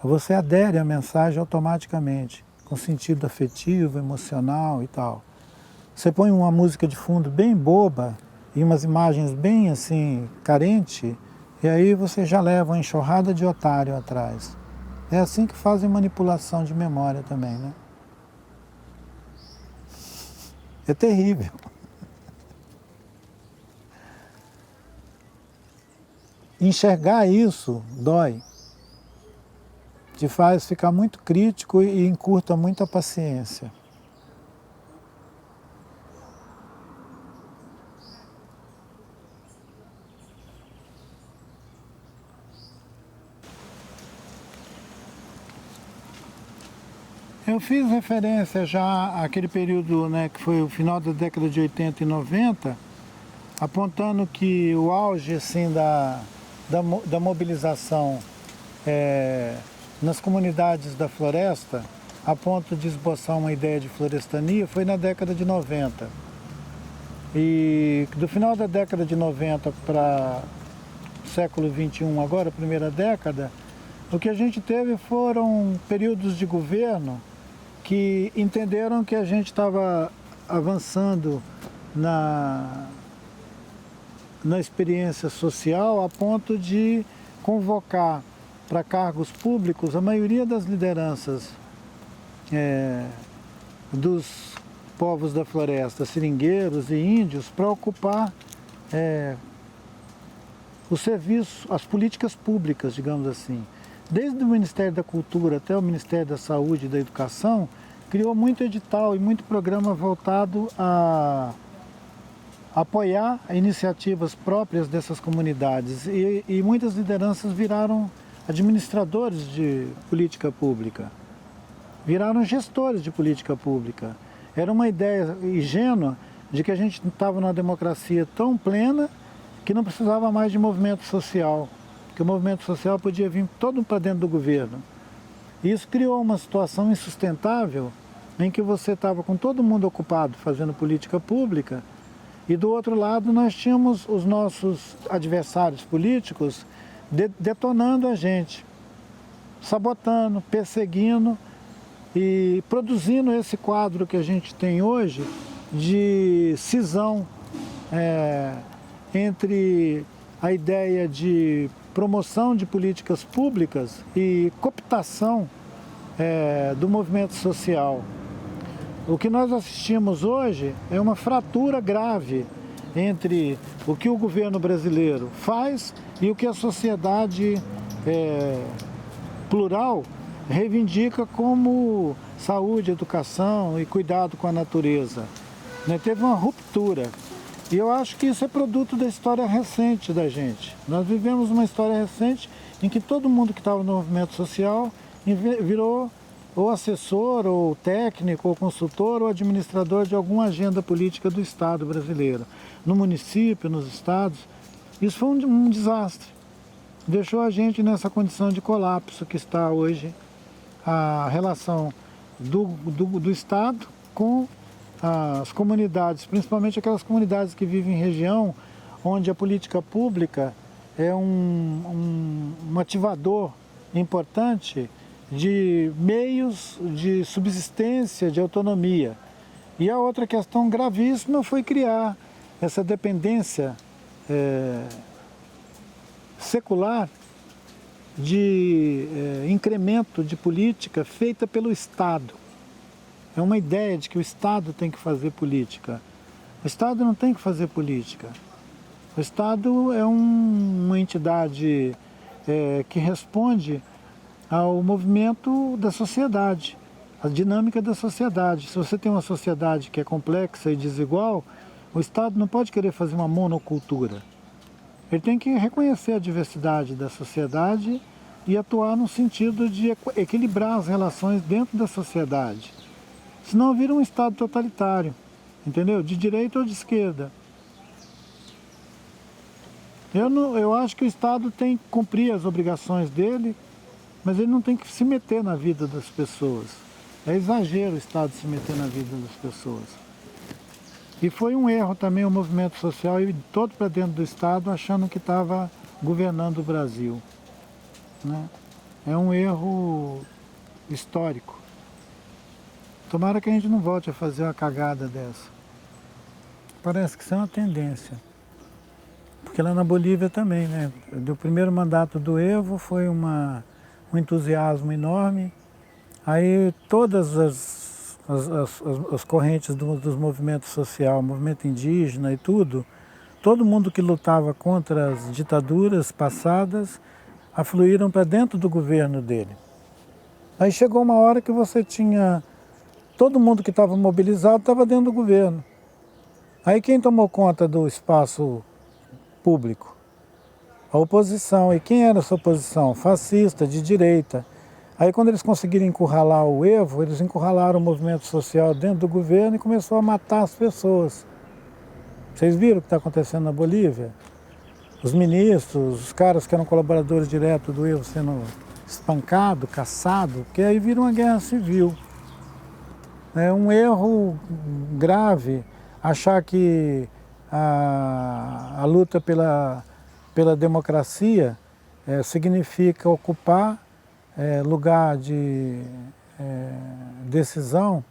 você adere à mensagem automaticamente, com sentido afetivo, emocional e tal. Você põe uma música de fundo bem boba e umas imagens bem assim, carente, e aí você já leva uma enxurrada de otário atrás. É assim que fazem manipulação de memória também, né? É terrível. Enxergar isso dói. Te faz ficar muito crítico e encurta muito a paciência. Eu fiz referência já àquele período, né, que foi o final da década de 80 e 90, apontando que o auge assim, da mobilização nas comunidades da floresta, a ponto de esboçar uma ideia de florestania, foi na década de 90. E do final da década de 90 para o século 21, agora a primeira década, o que a gente teve foram períodos de governo que entenderam que a gente estava avançando na experiência social a ponto de convocar para cargos públicos a maioria das lideranças dos povos da floresta, seringueiros e índios, para ocupar o serviço, as políticas públicas, digamos assim. Desde o Ministério da Cultura até o Ministério da Saúde e da Educação, criou muito edital e muito programa voltado a apoiar iniciativas próprias dessas comunidades. E muitas lideranças viraram administradores de política pública, viraram gestores de política pública. Era uma ideia ingênua de que a gente estava numa democracia tão plena que não precisava mais de movimento social, que o movimento social podia vir todo para dentro do governo. E isso criou uma situação insustentável em que você estava com todo mundo ocupado fazendo política pública e do outro lado nós tínhamos os nossos adversários políticos detonando a gente, sabotando, perseguindo e produzindo esse quadro que a gente tem hoje de cisão entre a ideia de promoção de políticas públicas e cooptação do movimento social. O que nós assistimos hoje é uma fratura grave entre o que o governo brasileiro faz e o que a sociedade plural reivindica como saúde, educação e cuidado com a natureza. Teve uma ruptura. E eu acho que isso é produto da história recente da gente. Nós vivemos uma história recente em que todo mundo que estava no movimento social virou ou assessor, ou técnico, ou consultor, ou administrador de alguma agenda política do Estado brasileiro. No município, nos estados. Isso foi um desastre. Deixou a gente nessa condição de colapso que está hoje a relação do Estado com as comunidades, principalmente aquelas comunidades que vivem em região onde a política pública é um ativador importante de meios de subsistência, de autonomia. E a outra questão gravíssima foi criar essa dependência secular de incremento de política feita pelo Estado. É uma ideia de que o Estado tem que fazer política. O Estado não tem que fazer política. O Estado é uma entidade que responde ao movimento da sociedade, à dinâmica da sociedade. Se você tem uma sociedade que é complexa e desigual, o Estado não pode querer fazer uma monocultura. Ele tem que reconhecer a diversidade da sociedade e atuar no sentido de equilibrar as relações dentro da sociedade. Senão vira um Estado totalitário, entendeu? De direita ou de esquerda. Eu acho que o Estado tem que cumprir as obrigações dele, mas ele não tem que se meter na vida das pessoas. É exagero o Estado se meter na vida das pessoas. E foi um erro também o movimento social ir todo para dentro do Estado achando que estava governando o Brasil. Né? É um erro histórico. Tomara que a gente não volte a fazer uma cagada dessa. Parece que isso é uma tendência. Porque lá na Bolívia também, né? O primeiro mandato do Evo foi um entusiasmo enorme. Aí todas as correntes dos movimentos sociais, movimento indígena e tudo, todo mundo que lutava contra as ditaduras passadas, afluíram para dentro do governo dele. Aí chegou uma hora que você tinha... Todo mundo que estava mobilizado estava dentro do governo. Aí quem tomou conta do espaço público? A oposição. E quem era essa oposição? Fascista, de direita. Aí quando eles conseguiram encurralar o Evo, eles encurralaram o movimento social dentro do governo e começou a matar as pessoas. Vocês viram o que está acontecendo na Bolívia? Os ministros, os caras que eram colaboradores diretos do Evo sendo espancado, caçado, porque aí vira uma guerra civil. É um erro grave achar que a luta pela democracia significa ocupar lugar de decisão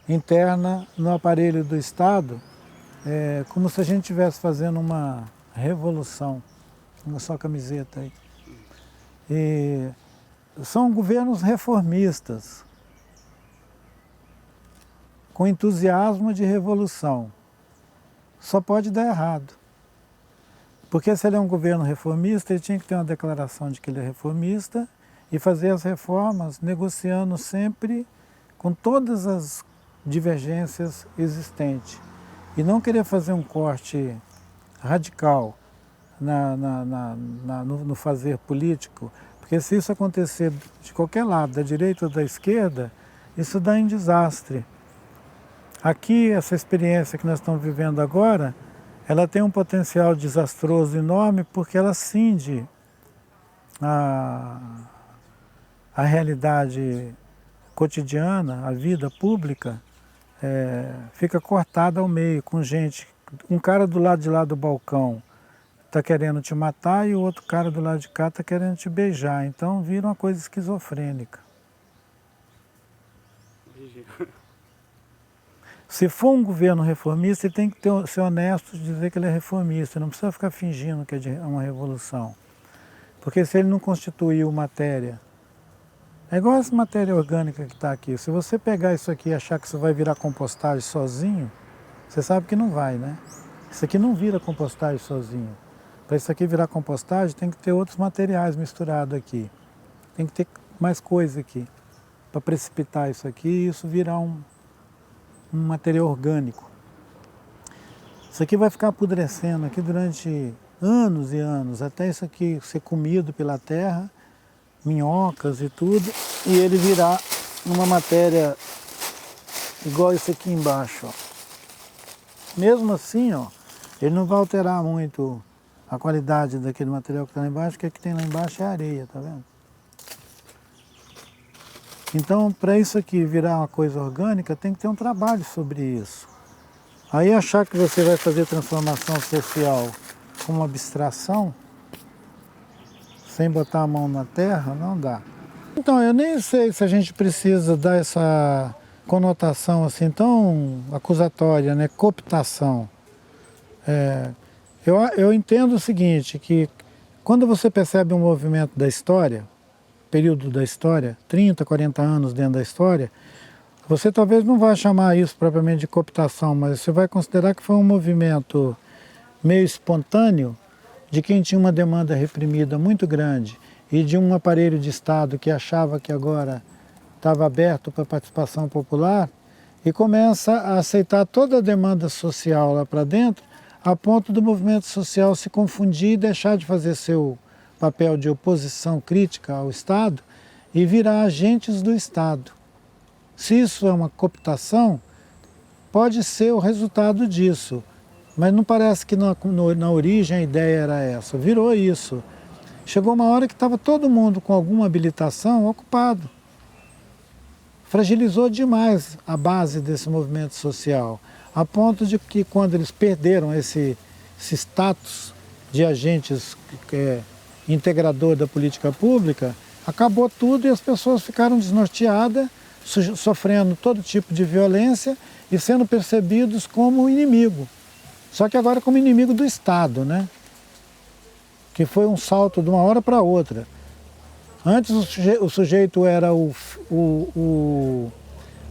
interna no aparelho do Estado, como se a gente estivesse fazendo uma revolução. Uma só camiseta aí. E são governos reformistas, com entusiasmo de revolução. Só pode dar errado. Porque se ele é um governo reformista, ele tinha que ter uma declaração de que ele é reformista e fazer as reformas negociando sempre com todas as divergências existentes. E não querer fazer um corte radical no fazer político, porque se isso acontecer de qualquer lado, da direita ou da esquerda, isso dá em desastre. Aqui, essa experiência que nós estamos vivendo agora, ela tem um potencial desastroso enorme porque ela cinge a realidade cotidiana, a vida pública, fica cortada ao meio, com gente, um cara do lado de lá do balcão está querendo te matar e o outro cara do lado de cá está querendo te beijar, então vira uma coisa esquizofrênica. Se for um governo reformista, ele tem que ser honesto de dizer que ele é reformista, não precisa ficar fingindo que é uma revolução. Porque se ele não constituiu matéria, é igual essa matéria orgânica que está aqui, se você pegar isso aqui e achar que isso vai virar compostagem sozinho, você sabe que não vai, né? Isso aqui não vira compostagem sozinho. Para isso aqui virar compostagem, tem que ter outros materiais misturados aqui. Tem que ter mais coisa aqui, para precipitar isso aqui e isso virar um material orgânico. Isso aqui vai ficar apodrecendo aqui durante anos e anos, até isso aqui ser comido pela terra, minhocas e tudo, e ele virar uma matéria igual isso aqui embaixo. Ó. Mesmo assim, ó, ele não vai alterar muito a qualidade daquele material que está lá embaixo, porque o que tem lá embaixo é areia, tá vendo? Então, para isso aqui virar uma coisa orgânica, tem que ter um trabalho sobre isso. Aí achar que você vai fazer transformação social como abstração, sem botar a mão na terra, não dá. Então, eu nem sei se a gente precisa dar essa conotação assim tão acusatória, né? Cooptação. Eu entendo o seguinte, que quando você percebe um movimento da história, período da história, 30, 40 anos dentro da história, você talvez não vá chamar isso propriamente de cooptação, mas você vai considerar que foi um movimento meio espontâneo de quem tinha uma demanda reprimida muito grande e de um aparelho de Estado que achava que agora estava aberto para a participação popular e começa a aceitar toda a demanda social lá para dentro, a ponto do movimento social se confundir e deixar de fazer seu papel de oposição crítica ao Estado e virar agentes do Estado. Se isso é uma cooptação, pode ser o resultado disso, mas não parece que na origem a ideia era essa. Virou isso. Chegou uma hora que estava todo mundo com alguma habilitação ocupado. Fragilizou demais a base desse movimento social, a ponto de que quando eles perderam esse status de agentes integrador da política pública, acabou tudo e as pessoas ficaram desnorteadas, sofrendo todo tipo de violência e sendo percebidos como inimigo. Só que agora como inimigo do Estado, né? Que foi um salto de uma hora para outra. Antes o sujeito era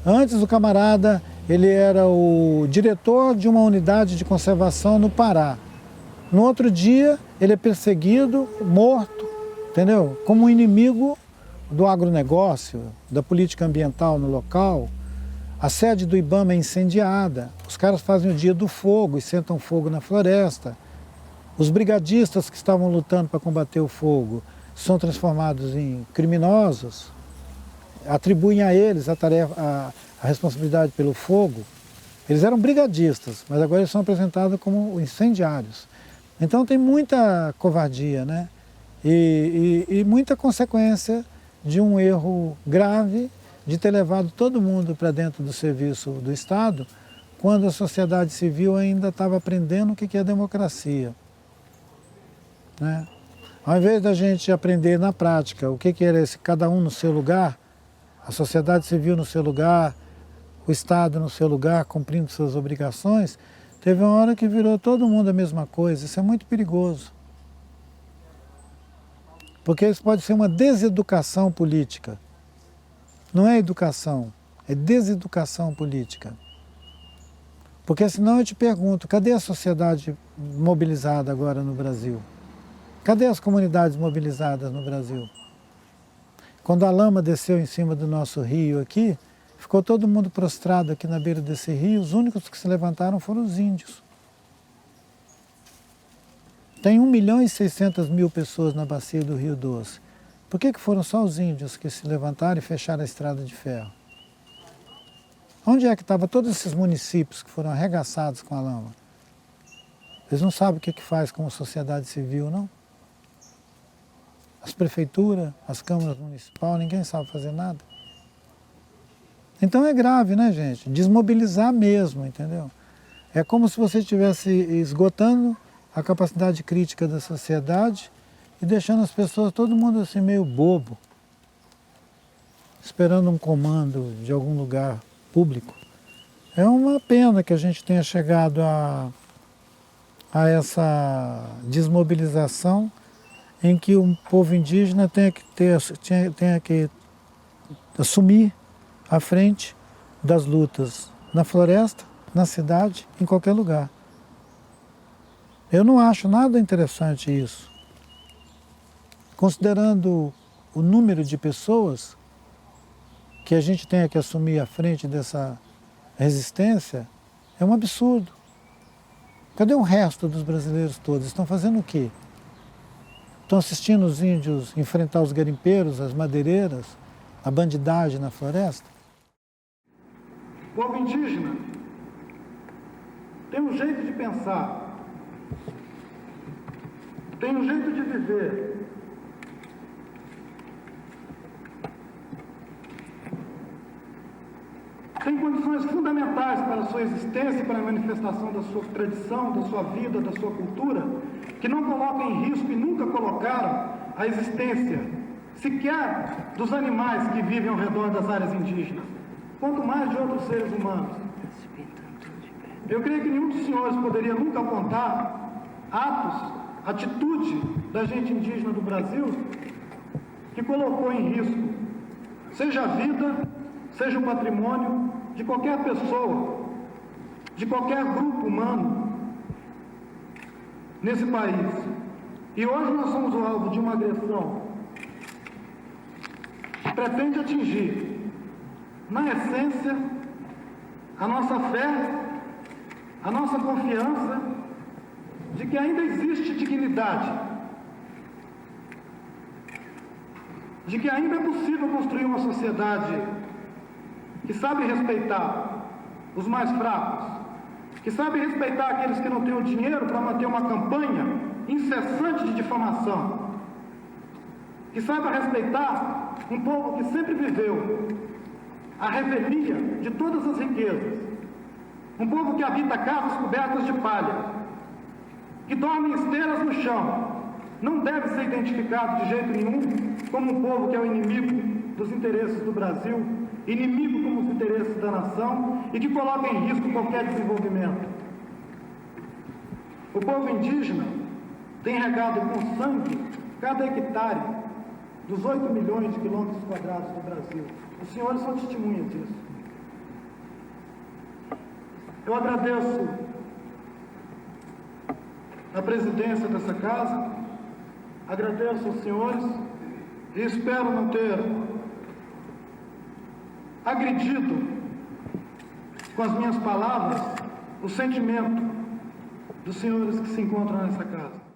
antes o camarada, ele era o diretor de uma unidade de conservação no Pará. No outro dia, ele é perseguido, morto, entendeu? Como um inimigo do agronegócio, da política ambiental no local. A sede do IBAMA é incendiada, os caras fazem o dia do fogo e sentam fogo na floresta. Os brigadistas que estavam lutando para combater o fogo são transformados em criminosos. atribuem a eles a tarefa, a responsabilidade pelo fogo. Eles eram brigadistas, mas agora eles são apresentados como incendiários. Então tem muita covardia, né? E muita consequência de um erro grave de ter levado todo mundo para dentro do serviço do Estado, quando a sociedade civil ainda estava aprendendo o que é democracia, né? Ao invés da gente aprender na prática o que era esse cada um no seu lugar, a sociedade civil no seu lugar, o Estado no seu lugar, cumprindo suas obrigações, teve uma hora que virou todo mundo a mesma coisa. Isso é muito perigoso. Porque isso pode ser uma deseducação política. Não é educação, é deseducação política. Porque senão eu te pergunto, cadê a sociedade mobilizada agora no Brasil? Cadê as comunidades mobilizadas no Brasil? Quando a lama desceu em cima do nosso rio aqui, ficou todo mundo prostrado aqui na beira desse rio, os únicos que se levantaram foram os índios. Tem 1.600.000 pessoas na bacia do Rio Doce. Por que foram só os índios que se levantaram e fecharam a estrada de ferro? Onde é que estavam todos esses municípios que foram arregaçados com a lama? Eles não sabem o que faz como sociedade civil, não? As prefeituras, as câmaras municipais, ninguém sabe fazer nada. Então é grave, né, gente? Desmobilizar mesmo, entendeu? É como se você estivesse esgotando a capacidade crítica da sociedade e deixando as pessoas, todo mundo assim meio bobo, esperando um comando de algum lugar público. É uma pena que a gente tenha chegado a essa desmobilização em que o povo indígena tenha que assumir a frente das lutas na floresta, na cidade, em qualquer lugar. Eu não acho nada interessante isso. Considerando o número de pessoas que a gente tenha que assumir a frente dessa resistência, é um absurdo. Cadê o resto dos brasileiros todos? Estão fazendo o quê? Estão assistindo os índios enfrentar os garimpeiros, as madeireiras, a bandidagem na floresta? O povo indígena tem um jeito de pensar, tem um jeito de viver, tem condições fundamentais para a sua existência, para a manifestação da sua tradição, da sua vida, da sua cultura, que não colocam em risco e nunca colocaram a existência sequer dos animais que vivem ao redor das áreas indígenas, quanto mais de outros seres humanos. Eu creio que nenhum dos senhores poderia nunca apontar atos, atitude da gente indígena do Brasil que colocou em risco, seja a vida, seja o patrimônio de qualquer pessoa, de qualquer grupo humano nesse país. E hoje nós somos o alvo de uma agressão que pretende atingir, na essência, a nossa fé, a nossa confiança de que ainda existe dignidade, de que ainda é possível construir uma sociedade que sabe respeitar os mais fracos, que sabe respeitar aqueles que não têm o dinheiro para manter uma campanha incessante de difamação, que saiba respeitar um povo que sempre viveu a revelia de todas as riquezas, um povo que habita casas cobertas de palha, que dorme em esteiras no chão, não deve ser identificado de jeito nenhum como um povo que é o inimigo dos interesses do Brasil, inimigo como os interesses da nação e que coloca em risco qualquer desenvolvimento. O povo indígena tem regado com sangue cada hectare dos 8 milhões de quilômetros quadrados do Brasil. Os senhores são testemunhas disso. Eu agradeço a presidência dessa casa, agradeço aos senhores e espero não ter agredido com as minhas palavras o sentimento dos senhores que se encontram nessa casa.